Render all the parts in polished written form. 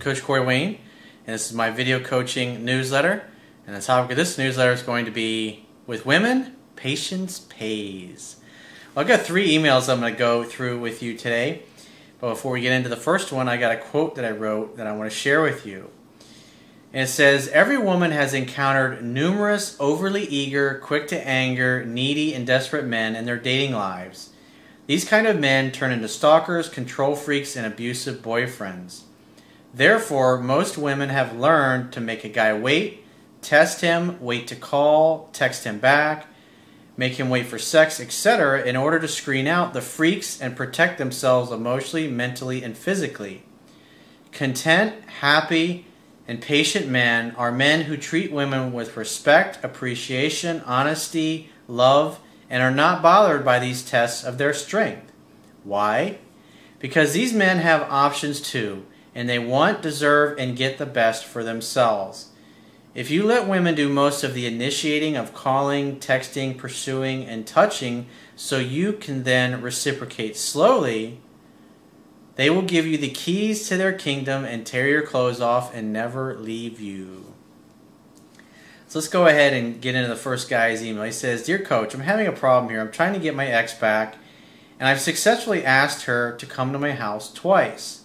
Coach Corey Wayne, and this is my video coaching newsletter. And the topic of this newsletter is going to be, with women, patience pays. Well, I've got 3 emails I'm going to go through with you today. But before we get into the first one, I got a quote that I wrote that I want to share with you. And it says, every woman has encountered numerous overly eager, quick to anger, needy, and desperate men in their dating lives. These kind of men turn into stalkers, control freaks, and abusive boyfriends. Therefore, most women have learned to make a guy wait, test him, wait to call, text him back, make him wait for sex, etc. in order to screen out the freaks and protect themselves emotionally, mentally, and physically. Content, happy, and patient men are men who treat women with respect, appreciation, honesty, love, and are not bothered by these tests of their strength. Why? Because these men have options too, and they want, deserve, and get the best for themselves. If you let women do most of the initiating of calling, texting, pursuing, and touching so you can then reciprocate slowly, they will give you the keys to their kingdom and tear your clothes off and never leave you. So let's go ahead and get into the first guy's email. He says, Dear Coach, I'm having a problem here. I'm trying to get my ex back, and I've successfully asked her to come to my house twice.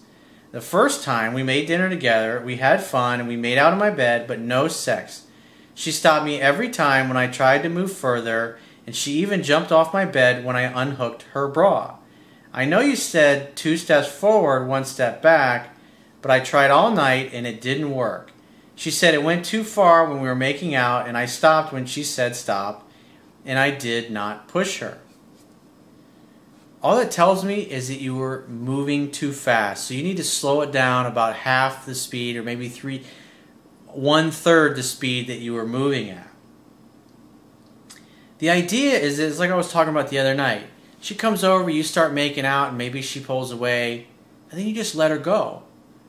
The first time, we made dinner together, we had fun, and we made out in my bed, but no sex. She stopped me every time when I tried to move further, and she even jumped off my bed when I unhooked her bra. I know you said 2 steps forward, 1 step back, but I tried all night, and it didn't work. She said it went too far when we were making out, and I stopped when she said stop, and I did not push her. All that tells me is that you were moving too fast, so you need to slow it down about half the speed, or maybe 1/3 the speed that you were moving at. The idea is, it's like I was talking about the other night. She comes over, you start making out, and maybe she pulls away, and then you just let her go.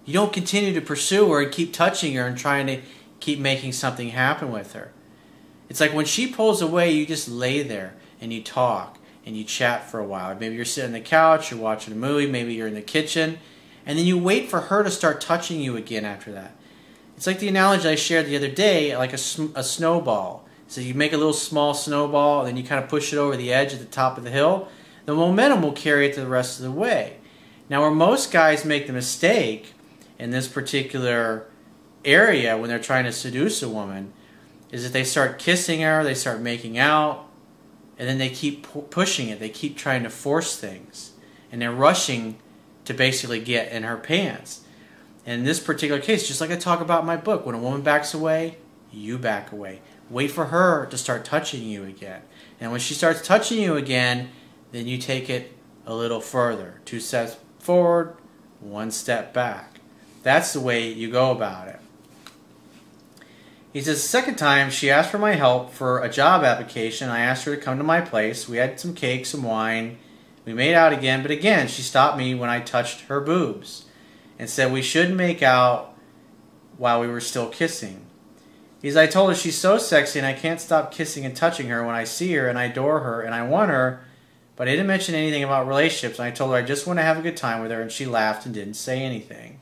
You don't continue to pursue her and keep touching her and trying to keep making something happen with her. It's like when she pulls away, you just lay there and you talk and you chat for a while. Maybe you're sitting on the couch, you're watching a movie, maybe you're in the kitchen, and then you wait for her to start touching you again after that. It's like the analogy I shared the other day, like a snowball. So you make a little small snowball, and then you kind of push it over the edge at the top of the hill. The momentum will carry it to the rest of the way. Now, where most guys make the mistake in this particular area when they're trying to seduce a woman is that they start kissing her, they start making out, and then they keep pushing it. They keep trying to force things, and they're rushing to basically get in her pants. And in this particular case, just like I talk about in my book, when a woman backs away, you back away. Wait for her to start touching you again. And when she starts touching you again, then you take it a little further. 2 steps forward, 1 step back. That's the way you go about it. He says, the second time she asked for my help for a job application. I asked her to come to my place. We had some cake, some wine. We made out again, but again, she stopped me when I touched her boobs and said we shouldn't make out while we were still kissing. He says, I told her she's so sexy and I can't stop kissing and touching her when I see her, and I adore her and I want her, but I didn't mention anything about relationships, and I told her I just want to have a good time with her, and she laughed and didn't say anything.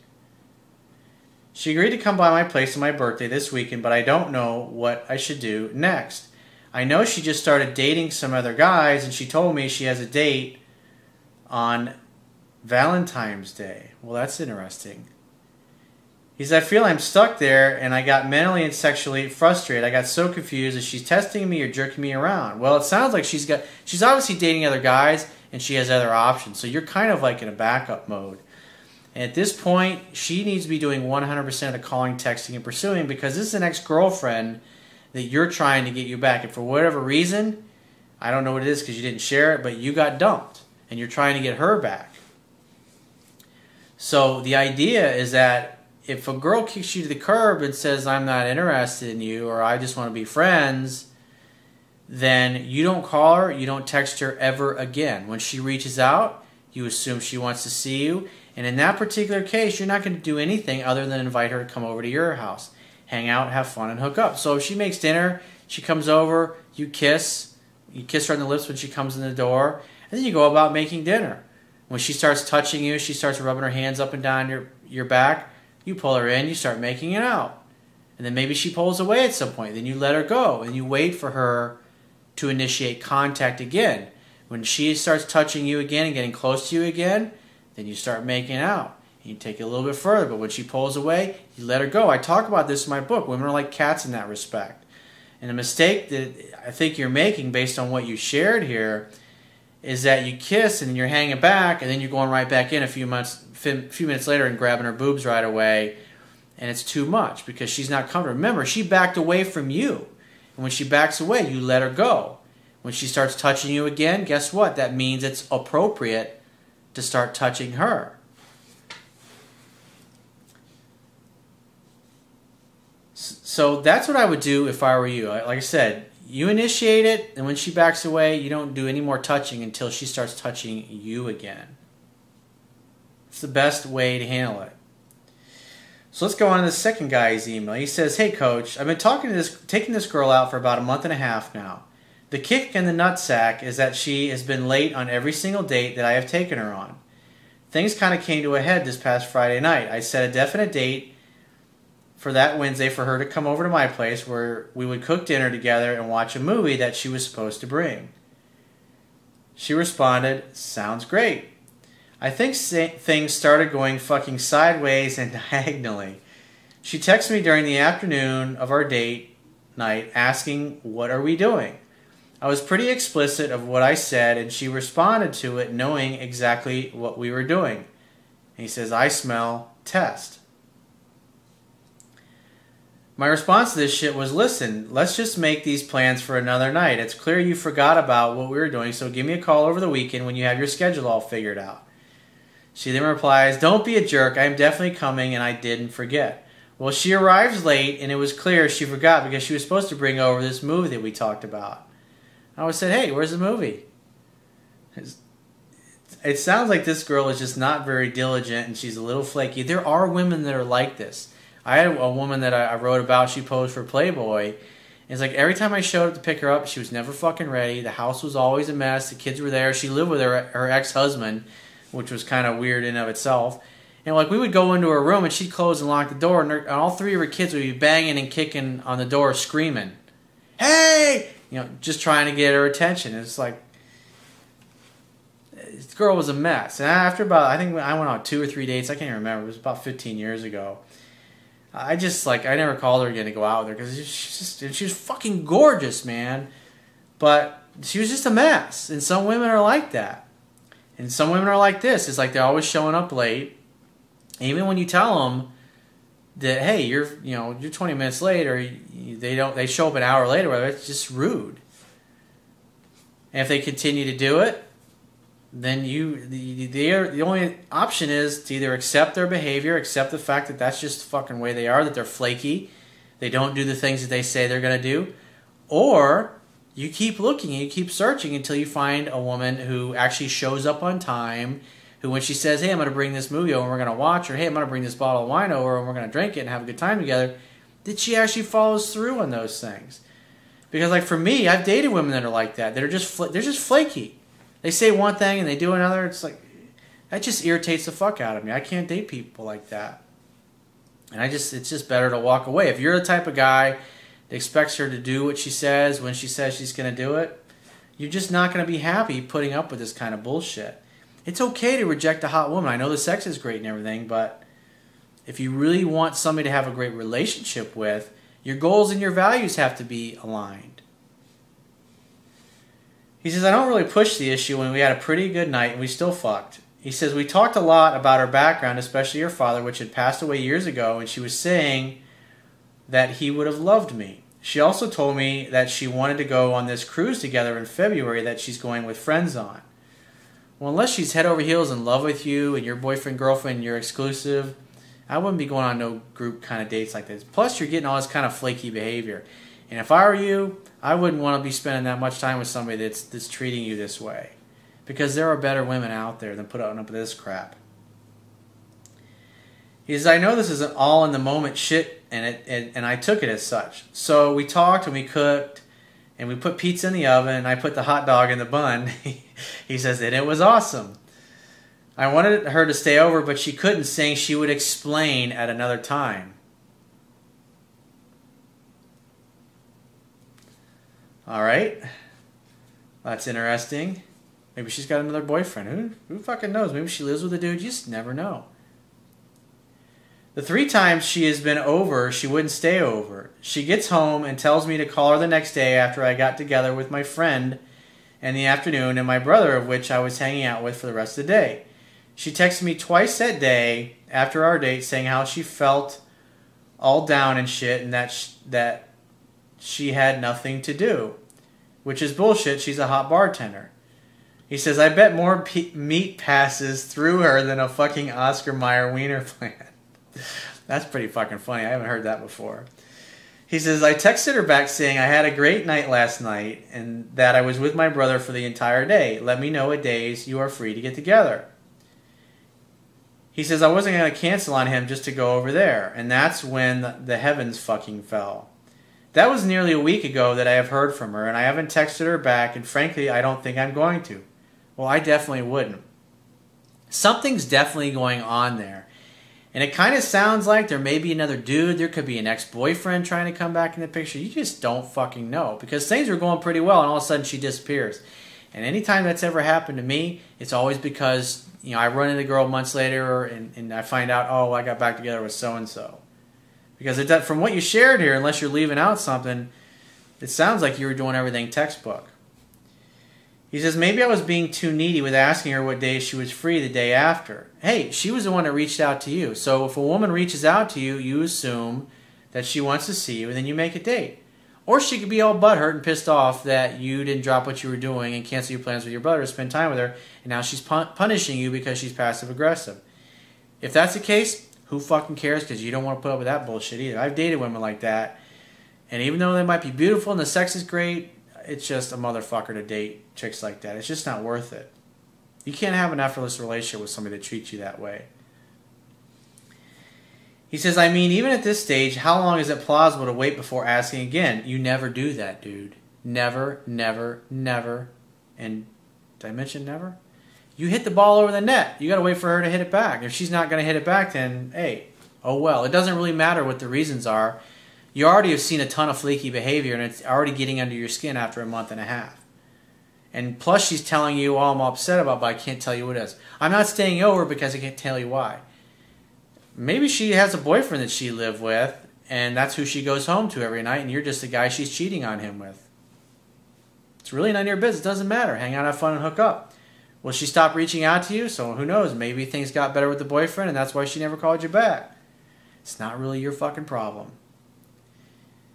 She agreed to come by my place on my birthday this weekend, but I don't know what I should do next. I know she just started dating some other guys, and she told me she has a date on Valentine's Day. Well, that's interesting. He said, I feel I'm stuck there, and I got mentally and sexually frustrated. I got so confused. Is she testing me or jerking me around? Well, it sounds like she's obviously dating other guys, and she has other options. So you're kind of like in a backup mode. And at this point, she needs to be doing 100% of the calling, texting, and pursuing, because this is an ex-girlfriend that you're trying to get you back. And for whatever reason, I don't know what it is because you didn't share it, but you got dumped, and you're trying to get her back. So the idea is that if a girl kicks you to the curb and says, I'm not interested in you, or I just want to be friends, then you don't call her, you don't text her ever again. When she reaches out, you assume she wants to see you. And in that particular case, you're not going to do anything other than invite her to come over to your house. Hang out, have fun, and hook up. So if she makes dinner, she comes over, you kiss her on the lips when she comes in the door, and then you go about making dinner. When she starts touching you, she starts rubbing her hands up and down your back, You pull her in, you start making it out. And then maybe she pulls away at some point. Then you let her go, and you wait for her to initiate contact again. When she starts touching you again and getting close to you again, then you start making out. You take it a little bit further, but when she pulls away, you let her go. I talk about this in my book. Women are like cats in that respect. And the mistake that I think you're making based on what you shared here is that you kiss and you're hanging back, and then you're going right back in a few minutes later and grabbing her boobs right away, and it's too much because she's not comfortable. Remember, she backed away from you. And when she backs away, you let her go. When she starts touching you again, guess what? That means it's appropriate to start touching her. So that's what I would do if I were you. Like I said, you initiate it, and when she backs away, you don't do any more touching until she starts touching you again. It's the best way to handle it. So let's go on to the second guy's email. He says, "Hey coach, I've been taking this girl out for about a month and a half now. The kick in the nutsack is that she has been late on every single date that I have taken her on. Things kind of came to a head this past Friday night. I set a definite date for that Wednesday for her to come over to my place where we would cook dinner together and watch a movie that she was supposed to bring. She responded, 'Sounds great.' I think things started going fucking sideways and diagonally. She texted me during the afternoon of our date night asking, 'What are we doing?' I was pretty explicit of what I said, and she responded to it knowing exactly what we were doing." And he says, "I smell test." My response to this shit was, "Listen, let's just make these plans for another night. It's clear you forgot about what we were doing, so give me a call over the weekend when you have your schedule all figured out." She then replies, "Don't be a jerk. I am definitely coming, and I didn't forget." Well, she arrives late, and it was clear she forgot because she was supposed to bring over this movie that we talked about. I always said, "Hey, where's the movie?" It sounds like this girl is just not very diligent, and she's a little flaky. There are women that are like this. I had a woman that I wrote about. She posed for Playboy. It's like every time I showed up to pick her up, she was never fucking ready. The house was always a mess. The kids were there. She lived with her ex-husband, which was kind of weird in of itself. And like we would go into her room and she'd close and lock the door, and all three of her kids would be banging and kicking on the door, screaming, "Hey!" Just trying to get her attention. It's like this girl was a mess. And after I think I went on 2 or 3 dates. I can't even remember. It was about 15 years ago. I never called her again to go out with her because she was fucking gorgeous, man. But she was just a mess. And some women are like that. And some women are like this. It's like they're always showing up late. Even when you tell them that, hey, you're 20 minutes late, or they show up an hour later, whatever, it's just rude. And if they continue to do it, then the only option is to either accept their behavior, accept the fact that that's just the fucking way they are, that they're flaky, they don't do the things that they say they're going to do, or you keep looking and you keep searching until you find a woman who actually shows up on time, who when she says, "Hey, I'm going to bring this movie over and we're going to watch," or "Hey, I'm going to bring this bottle of wine over and we're going to drink it and have a good time together," that she actually follows through on those things. Because like for me, I've dated women that are like that. They're just flaky. They say one thing and they do another. It's like, that just irritates the fuck out of me. I can't date people like that. And it's just better to walk away. If you're the type of guy that expects her to do what she says when she says she's going to do it, you're just not going to be happy putting up with this kind of bullshit. It's okay to reject a hot woman. I know the sex is great and everything, but if you really want somebody to have a great relationship with, your goals and your values have to be aligned. He says, "I don't really push the issue when we had a pretty good night and we still fucked." He says, "We talked a lot about her background, especially her father, which had passed away years ago, and she was saying that he would have loved me. She also told me that she wanted to go on this cruise together in February that she's going with friends on. Well, unless she's head over heels in love with you and your boyfriend, girlfriend, and you're exclusive, I wouldn't be going on no group kind of dates like this. Plus, you're getting all this kind of flaky behavior. And if I were you, I wouldn't want to be spending that much time with somebody that's treating you this way. Because there are better women out there than putting up with this crap." He says, "I know this isn't all in the moment shit, and I took it as such. So we talked and we cooked, and we put pizza in the oven, and I put the hot dog in the bun." He says, "and it was awesome. I wanted her to stay over, but she couldn't, saying she would explain at another time. Alright. That's interesting. Maybe she's got another boyfriend. Who fucking knows? Maybe she lives with a dude. You just never know. The 3 times she has been over, she wouldn't stay over. She gets home and tells me to call her the next day after I got together with my friend in the afternoon and my brother, of which I was hanging out with for the rest of the day. She texted me twice that day after our date saying how she felt all down and shit and that she had nothing to do. Which is bullshit. She's a hot bartender. He says, I bet more meat passes through her than a fucking Oscar Mayer wiener plant. That's pretty fucking funny. I haven't heard that before. He says, I texted her back saying I had a great night last night and that I was with my brother for the entire day. Let me know what days you are free to get together. He says, I wasn't going to cancel on him just to go over there. And that's when the heavens fucking fell. That was nearly a week ago that I have heard from her, and I haven't texted her back, and frankly, I don't think I'm going to. Well, I definitely wouldn't. Something's definitely going on there. And it kind of sounds like there may be another dude. There could be an ex-boyfriend trying to come back in the picture. You just don't fucking know. Because things were going pretty well, and all of a sudden she disappears. And anytime that's ever happened to me, it's always because, you know, I run into the girl months later, and I find out, oh, I got back together with so-and-so. Because from what you shared here, unless you're leaving out something, it sounds like you were doing everything textbook. He says, maybe I was being too needy with asking her what day she was free the day after. Hey, she was the one that reached out to you. So if a woman reaches out to you, you assume that she wants to see you, and then you make a date. Or she could be all butthurt and pissed off that you didn't drop what you were doing and cancel your plans with your brother to spend time with her, and now she's punishing you because she's passive-aggressive. If that's the case, who fucking cares? Because you don't want to put up with that bullshit either. I've dated women like that. And even though they might be beautiful and the sex is great, it's just a motherfucker to date chicks like that. It's just not worth it. You can't have an effortless relationship with somebody that treats you that way. He says, I mean, even at this stage, how long is it plausible to wait before asking again? You never do that, dude. Never, never, never. And did I mention never? You hit the ball over the net. You got to wait for her to hit it back. If she's not going to hit it back, then, hey, oh well. It doesn't really matter what the reasons are. You already have seen a ton of fleeky behavior, and it's already getting under your skin after a month and a half. And plus, she's telling you, oh, I'm upset about it, but I can't tell you what it is. I'm not staying over because I can't tell you why. Maybe she has a boyfriend that she lived with, and that's who she goes home to every night, and you're just the guy she's cheating on him with. It's really none of your business. It doesn't matter. Hang out, have fun, and hook up. Will she stop reaching out to you? So who knows? Maybe things got better with the boyfriend and that's why she never called you back. It's not really your fucking problem.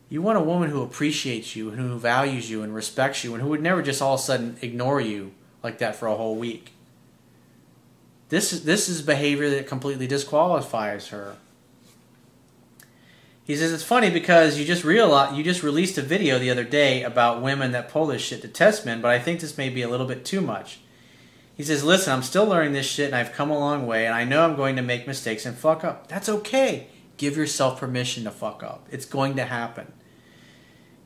You want a woman who appreciates you and who values you and respects you and who would never just all of a sudden ignore you like that for a whole week. This is behavior that completely disqualifies her. He says, it's funny because you just released a video the other day about women that pull this shit to test men, but I think this may be a little bit too much. He says, listen, I'm still learning this shit and I've come a long way and I know I'm going to make mistakes and fuck up. That's okay. Give yourself permission to fuck up. It's going to happen.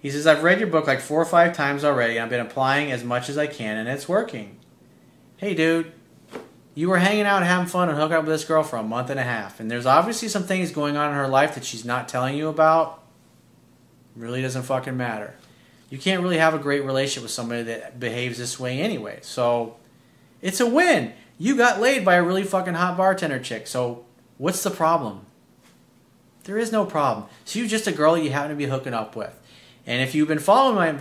He says, I've read your book like 4 or 5 times already and I've been applying as much as I can and it's working. Hey, dude, you were hanging out and having fun and hooking up with this girl for a month and a half and there's obviously some things going on in her life that she's not telling you about. Really doesn't fucking matter. You can't really have a great relationship with somebody that behaves this way anyway. So it's a win. You got laid by a really fucking hot bartender chick. So what's the problem? There is no problem. She's just a girl you happen to be hooking up with. And if you've been following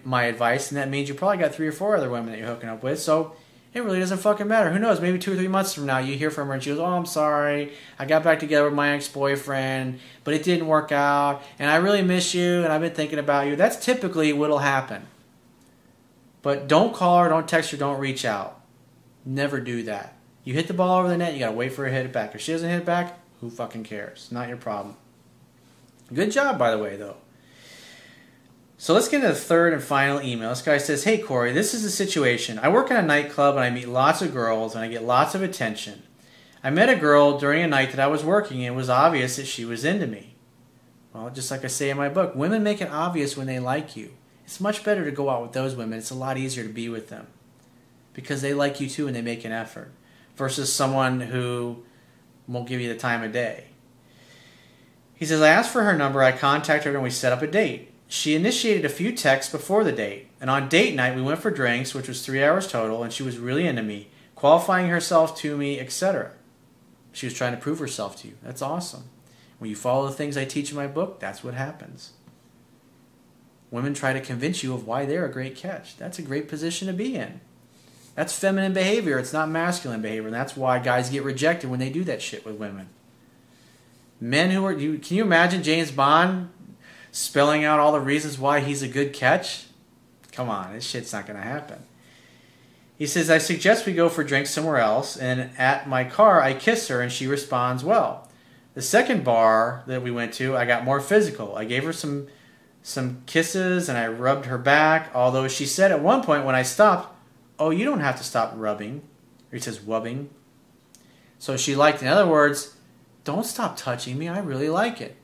my advice, then that means you probably got 3 or 4 other women that you're hooking up with. So it really doesn't fucking matter. Who knows? Maybe 2 or 3 months from now you hear from her and she goes, oh, I'm sorry. I got back together with my ex-boyfriend, but it didn't work out. And I really miss you and I've been thinking about you. That's typically what'll happen. But don't call her, don't text her, don't reach out. Never do that. You hit the ball over the net, you gotta wait for her to hit it back. If she doesn't hit it back, who fucking cares? Not your problem. Good job, by the way, though. So let's get into the third and final email. This guy says, hey, Corey, this is the situation. I work in a nightclub and I meet lots of girls and I get lots of attention. I met a girl during a night that I was working and it was obvious that she was into me. Well, just like I say in my book, women make it obvious when they like you. It's much better to go out with those women. It's a lot easier to be with them because they like you too and they make an effort. versus someone who won't give you the time of day. He says, I asked for her number, I contacted her, and we set up a date. She initiated a few texts before the date, and on date night we went for drinks, which was 3 hours total, and she was really into me, qualifying herself to me, etc. She was trying to prove herself to you. That's awesome. When you follow the things I teach in my book, that's what happens. Women try to convince you of why they're a great catch. That's a great position to be in. That's feminine behavior. It's not masculine behavior, and that's why guys get rejected when they do that shit with women. Men who are... Can you imagine James Bond spelling out all the reasons why he's a good catch? Come on, this shit's not going to happen. He says, I suggest we go for drinks somewhere else, and at my car I kiss her and she responds well. The second bar that we went to, I got more physical. I gave her some kisses and I rubbed her back, although she said at one point when I stopped, oh, you don't have to stop rubbing. Or he says wubbing. So she liked, in other words, don't stop touching me, I really like it.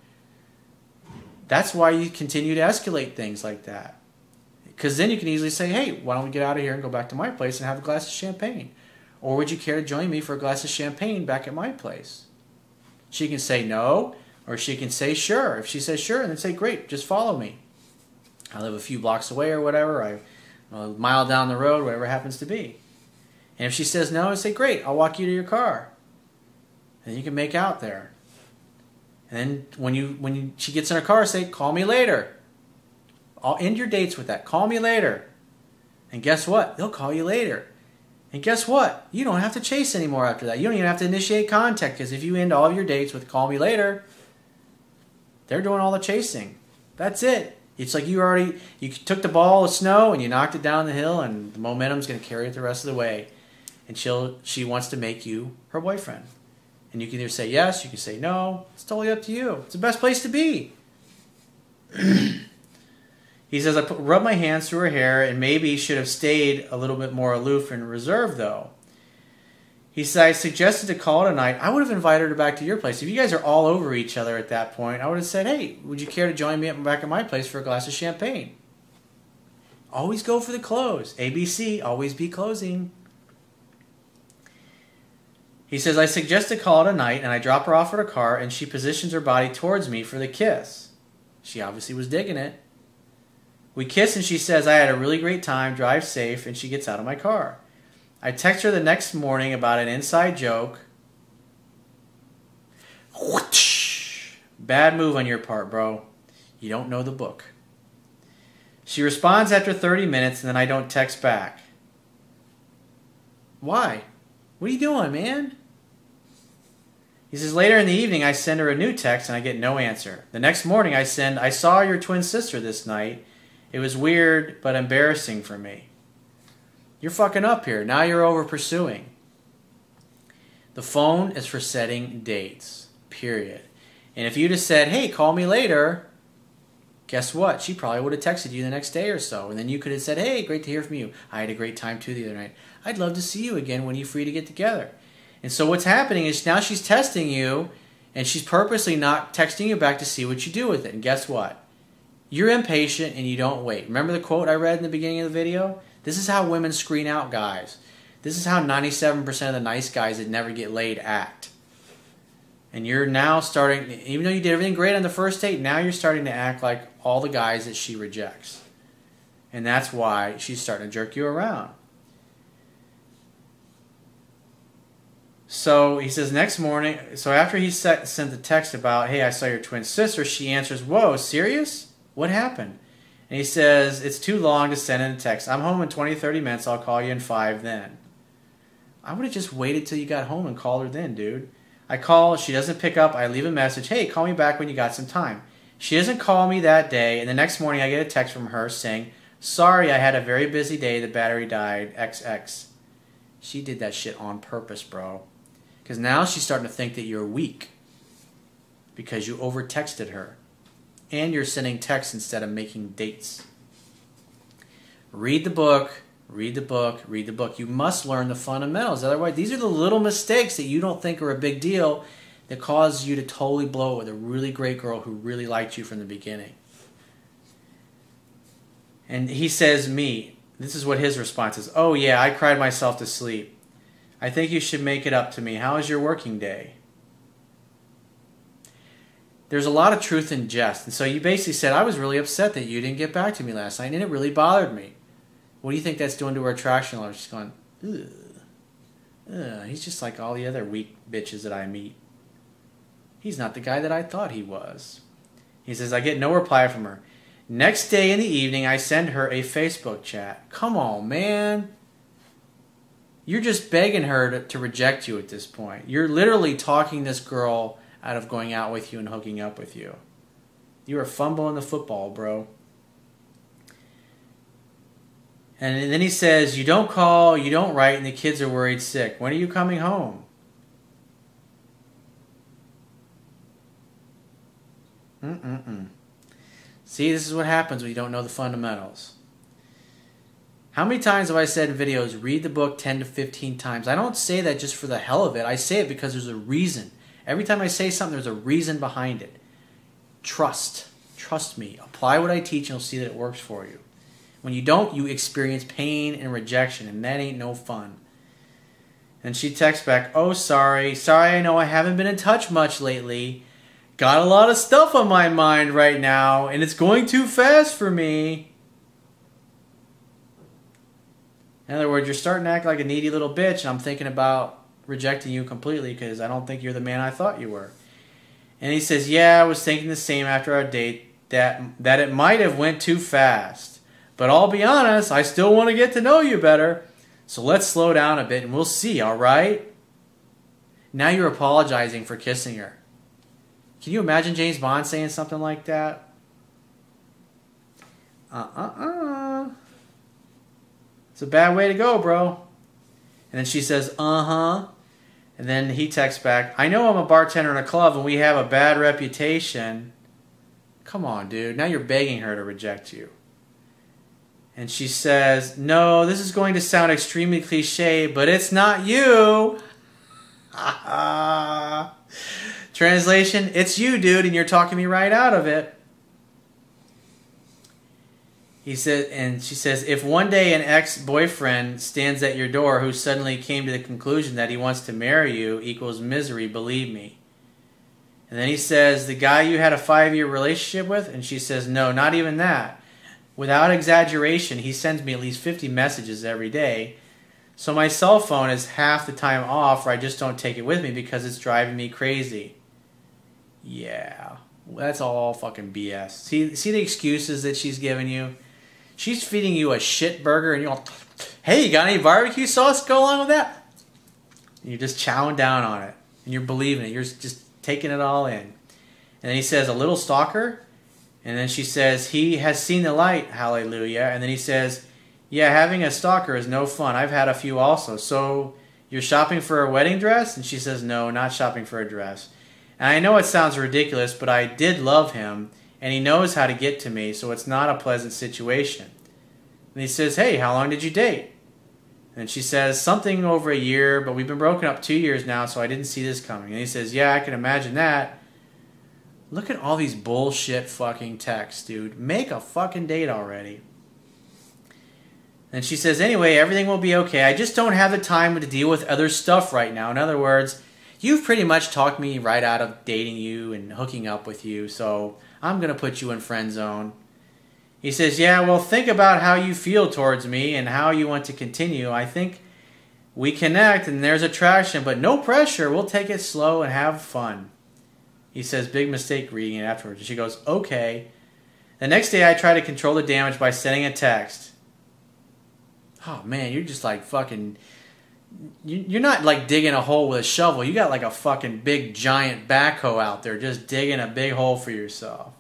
That's why you continue to escalate things like that. Because then you can easily say, hey, why don't we get out of here and go back to my place and have a glass of champagne? Or would you care to join me for a glass of champagne back at my place? She can say no, or she can say sure. If she says sure, then say, great, just follow me. I live a few blocks away or whatever, I'm a mile down the road, whatever it happens to be. And if she says no, I say, great, I'll walk you to your car. And you can make out there. And then when she gets in her car, say, call me later. I'll end your dates with that. Call me later. And guess what? They'll call you later. And guess what? You don't have to chase anymore after that. You don't even have to initiate contact, because if you end all of your dates with call me later, they're doing all the chasing. That's it. It's like you took the ball of snow and you knocked it down the hill, and the momentum's going to carry it the rest of the way. And she wants to make you her boyfriend. And you can either say yes, you can say no. It's totally up to you. It's the best place to be. He says, I rubbed my hands through her hair and maybe should have stayed a little bit more aloof and reserved, though. He said, I suggested to call it a night. I would have invited her back to your place. If you guys are all over each other at that point, I would have said, hey, would you care to join me back at my place for a glass of champagne? Always go for the close. ABC, always be closing. He says, I suggest to call it a night, and I drop her off at her car, and she positions her body towards me for the kiss. She obviously was digging it. We kiss, and she says, I had a really great time, drive safe, and she gets out of my car. I text her the next morning about an inside joke. Whoosh! Bad move on your part, bro. You don't know the book. She responds after 30 minutes, and then I don't text back. Why? What are you doing, man? He says, later in the evening, I send her a new text, and I get no answer. The next morning, I send, I saw your twin sister this night. It was weird, but embarrassing for me. You're fucking up here. Now you're over pursuing. The phone is for setting dates, period. And if you just said, hey, call me later, guess what? She probably would have texted you the next day or so. And then you could have said, hey, great to hear from you. I had a great time too the other night. I'd love to see you again when you're free to get together. And so what's happening is now she's testing you, and she's purposely not texting you back to see what you do with it. And guess what? You're impatient and you don't wait. Remember the quote I read in the beginning of the video? This is how women screen out guys. This is how 97% of the nice guys that never get laid act. And you're now starting, even though you did everything great on the first date, now you're starting to act like all the guys that she rejects. And that's why she's starting to jerk you around. So he says next morning, so after he sent the text about, hey, I saw your twin sister, she answers, whoa, serious? What happened? And he says, it's too long to send in a text. I'm home in 20, 30 minutes. I'll call you in 5 then. I would have just waited till you got home and called her then, dude. I call, she doesn't pick up. I leave a message, hey, call me back when you got some time. She doesn't call me that day, and the next morning I get a text from her saying, sorry, I had a very busy day. The battery died, XX. She did that shit on purpose, bro. Because now she's starting to think that you're weak because you over-texted her. And you're sending texts instead of making dates. Read the book, read the book, read the book. You must learn the fundamentals. Otherwise, these are the little mistakes that you don't think are a big deal that cause you to totally blow it with a really great girl who really liked you from the beginning. And he says, me, this is what his response is. Oh yeah, I cried myself to sleep. I think you should make it up to me. How is your working day? There's a lot of truth in jest. And so you basically said, I was really upset that you didn't get back to me last night, and it really bothered me. What do you think that's doing to her attraction level? She's going, ugh. He's just like all the other weak bitches that I meet. He's not the guy that I thought he was. He says, I get no reply from her. Next day in the evening, I send her a Facebook chat. Come on, man. You're just begging her to reject you at this point. You're literally talking this girl out of going out with you and hooking up with you. You are fumbling the football, bro. And then he says, you don't call, you don't write, and the kids are worried sick. When are you coming home? See, this is what happens when you don't know the fundamentals. How many times have I said in videos, read the book 10 to 15 times? I don't say that just for the hell of it. I say it because there's a reason. Every time I say something, there's a reason behind it. Trust. Trust me. Apply what I teach and you'll see that it works for you. When you don't, you experience pain and rejection, and that ain't no fun. And she texts back, oh, sorry. Sorry, I know I haven't been in touch much lately. Got a lot of stuff on my mind right now, and it's going too fast for me. In other words, you're starting to act like a needy little bitch, and I'm thinking about rejecting you completely because I don't think you're the man I thought you were. And he says, yeah, I was thinking the same after our date, that it might have went too fast. But I'll be honest, I still want to get to know you better. So let's slow down a bit and we'll see, all right? Now you're apologizing for kissing her. Can you imagine James Bond saying something like that? It's a bad way to go, bro. And then she says, uh-huh. And then he texts back, I know I'm a bartender in a club and we have a bad reputation. Come on, dude. Now you're begging her to reject you. And she says, no, this is going to sound extremely cliche, but it's not you. Translation, it's you, dude, and you're talking me right out of it. He said, and she says, if one day an ex-boyfriend stands at your door who suddenly came to the conclusion that he wants to marry you equals misery, believe me. And then he says, the guy you had a 5-year relationship with? And she says, no, not even that. Without exaggeration, he sends me at least 50 messages every day. So my cell phone is half the time off, or I just don't take it with me because it's driving me crazy. Yeah, that's all fucking BS. See the excuses that she's giving you? She's feeding you a shit burger and you're all, hey, you got any barbecue sauce to go along with that? And you're just chowing down on it. And you're believing it. You're just taking it all in. And then he says, a little stalker? And then she says, he has seen the light, hallelujah. And then he says, yeah, having a stalker is no fun. I've had a few also. So you're shopping for a wedding dress? And she says, no, not shopping for a dress. And I know it sounds ridiculous, but I did love him, and he knows how to get to me, so it's not a pleasant situation. And he says, hey, how long did you date? And she says, something over a year, but we've been broken up 2 years now, so I didn't see this coming. And he says, yeah, I can imagine that. Look at all these bullshit fucking texts, dude. Make a fucking date already. And she says, anyway, everything will be okay. I just don't have the time to deal with other stuff right now. In other words, you've pretty much talked me right out of dating you and hooking up with you, so I'm going to put you in friend zone. He says, yeah, well, think about how you feel towards me and how you want to continue. I think we connect and there's attraction, but no pressure. We'll take it slow and have fun. He says, big mistake reading it afterwards. And she goes, okay. The next day I try to control the damage by sending a text. Oh, man, you're just like fucking... You're not like digging a hole with a shovel. You got like a fucking big giant backhoe out there just digging a big hole for yourself.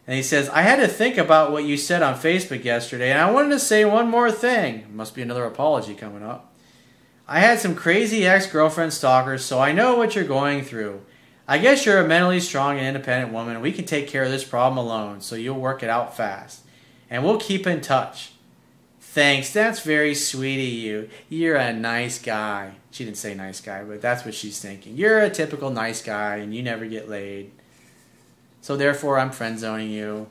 And he says, I had to think about what you said on Facebook yesterday, and I wanted to say one more thing. Must be another apology coming up. I had some crazy ex-girlfriend stalkers, so I know what you're going through. I guess you're a mentally strong and independent woman, and we can take care of this problem alone, so you'll work it out fast. And we'll keep in touch. Thanks, that's very sweet of you. You're a nice guy. She didn't say nice guy, but that's what she's thinking. You're a typical nice guy, and you never get laid. So therefore, I'm friend-zoning you.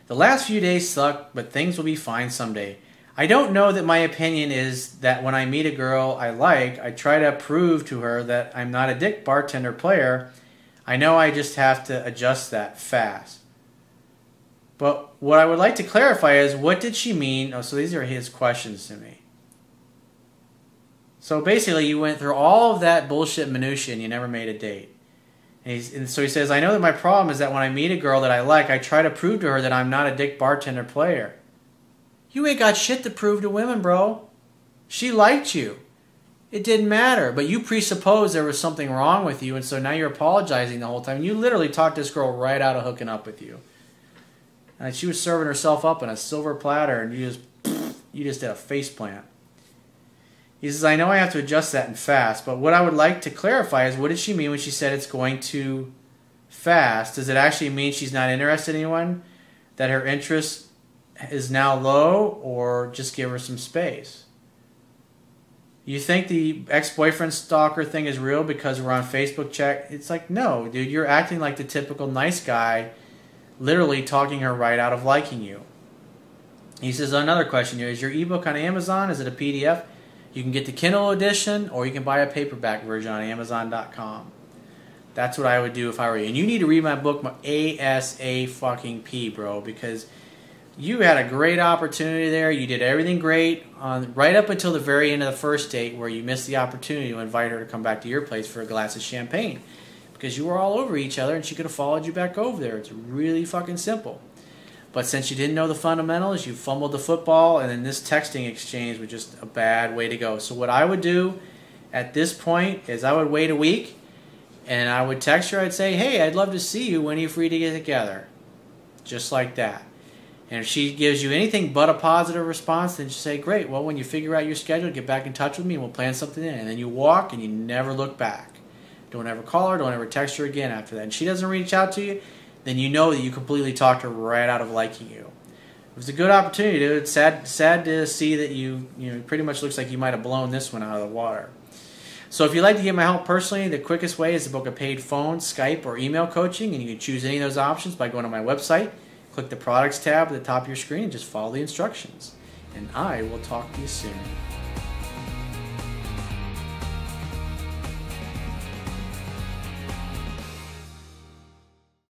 The last few days suck, but things will be fine someday. I don't know that my opinion is that when I meet a girl I like, I try to prove to her that I'm not a dick bartender player. I know I just have to adjust that fast. But what I would like to clarify is, what did she mean? Oh, so these are his questions to me. So basically, you went through all of that bullshit minutia and you never made a date. And so he says, I know that my problem is that when I meet a girl that I like, I try to prove to her that I'm not a dick bartender player. You ain't got shit to prove to women, bro. She liked you. It didn't matter. But you presupposed there was something wrong with you, and so now you're apologizing the whole time. You literally talked this girl right out of hooking up with you. And she was serving herself up on a silver platter, and you just did a face plant. He says, I know I have to adjust that and fast, but what I would like to clarify is, what did she mean when she said it's going too fast? Does it actually mean she's not interested in anyone? That her interest is now low, or just give her some space? You think the ex-boyfriend stalker thing is real because we're on Facebook chat? It's like, no, dude, you're acting like the typical nice guy, literally talking her right out of liking you. He says, another question here, is your ebook on Amazon? Is it a PDF? You can get the Kindle edition, or you can buy a paperback version on Amazon.com. That's what I would do if I were you. And you need to read my book, ASAP, bro, because you had a great opportunity there. You did everything great right up until the very end of the first date, where you missed the opportunity to invite her to come back to your place for a glass of champagne, because you were all over each other and she could have followed you back over there. It's really fucking simple. But since you didn't know the fundamentals, you fumbled the football, and then this texting exchange was just a bad way to go. So what I would do at this point is I would wait a week, and I would text her. I'd say, hey, I'd love to see you. When are you free to get together? Just like that. And if she gives you anything but a positive response, then just say, great, well, when you figure out your schedule, get back in touch with me and we'll plan something in. And then you walk and you never look back. Don't ever call her, don't ever text her again after that. And she doesn't reach out to you, then you know that you completely talked her right out of liking you. It was a good opportunity, dude. It's sad to see that you pretty much looks like you might have blown this one out of the water. So if you'd like to get my help personally, the quickest way is to book a paid phone, Skype, or email coaching, and you can choose any of those options by going to my website. Click the products tab at the top of your screen and just follow the instructions. And I will talk to you soon.